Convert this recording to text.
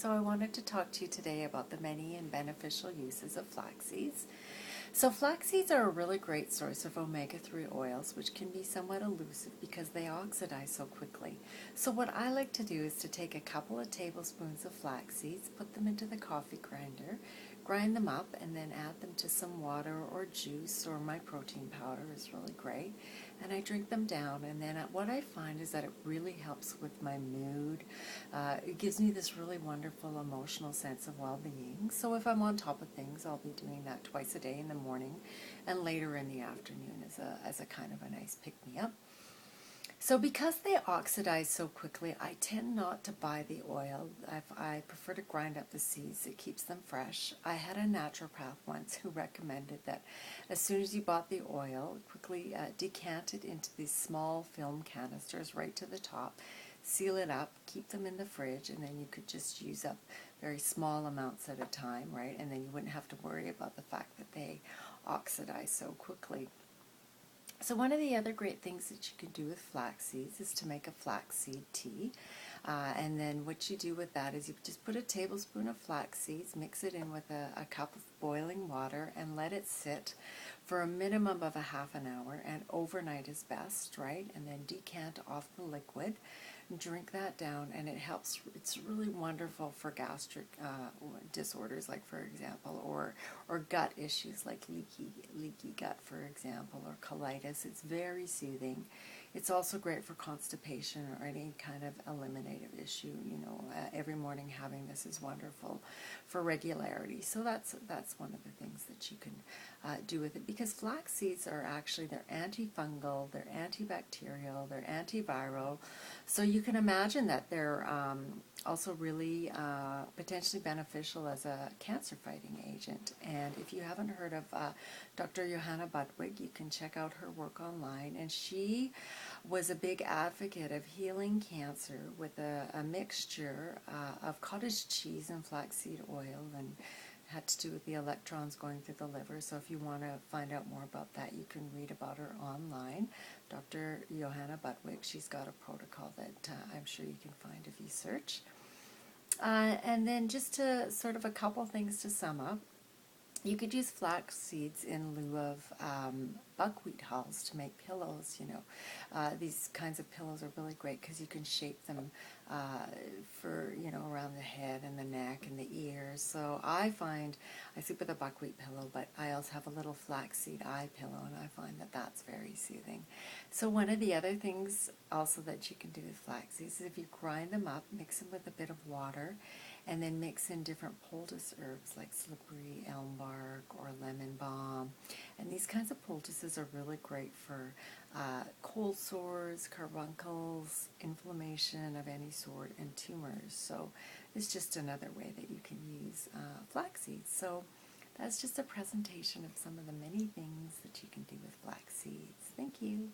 So I wanted to talk to you today about the many and beneficial uses of flax seeds. So flax seeds are a really great source of omega-3 oils, which can be somewhat elusive because they oxidize so quickly. So what I like to do is to take a couple of tablespoons of flax seeds, put them into the coffee grinder, grind them up, and then add them to some water or juice, or my protein powder is really great, and I drink them down. And then what I find is that it really helps with my mood. It gives me this really wonderful emotional sense of well-being. So if I'm on top of things, I'll be doing that twice a day in the morning and later in the afternoon as a kind of a nice pick-me-up. So because they oxidize so quickly, I tend not to buy the oil. I prefer to grind up the seeds. It keeps them fresh. I had a naturopath once who recommended that as soon as you bought the oil, quickly decant it into these small film canisters right to the top, seal it up, keep them in the fridge, and then you could just use up very small amounts at a time, right? And then you wouldn't have to worry about the fact that they oxidize so quickly. So one of the other great things that you can do with flax seeds is to make a flaxseed tea. And then what you do with that is you just put a tablespoon of flax seeds, mix it in with a cup of boiling water, and let it sit for a minimum of a half an hour, and overnight is best, right? And then decant off the liquid, drink that down, and it helps. It's really wonderful for gastric disorders, like for example, or gut issues like leaky gut, for example, or colitis. It's very soothing. It's also great for constipation or any kind of eliminative issue. Every morning having this is wonderful for regularity. So that's one of the things that you can do with it, because flax seeds are actually, they're antifungal, they're antibacterial, they're antiviral. So you can imagine that they're also really potentially beneficial as a cancer-fighting agent. And if you haven't heard of Dr. Johanna Budwig, you can check out her work online. And she was a big advocate of healing cancer with a mixture of cottage cheese and flaxseed oil, and had to do with the electrons going through the liver. So if you want to find out more about that, you can read about her online. Dr. Johanna Budwig, she's got a protocol that I'm sure you can find if you search. And then just to sort of a couple things to sum up, you could use flax seeds in lieu of buckwheat hulls to make pillows. These kinds of pillows are really great because you can shape them for, around the head and the neck and the ears. So I find I sleep with a buckwheat pillow, but I also have a little flaxseed eye pillow, and I find that that's very soothing. So one of the other things also that you can do with flax seeds is if you grind them up, mix them with a bit of water, and then mix in different poultice herbs like slippery elm bark or lemon balm. And these kinds of poultices are really great for cold sores, carbuncles, inflammation of any sort, and tumors. So it's just another way that you can use flax seeds. So that's just a presentation of some of the many things that you can do with flax seeds. Thank you.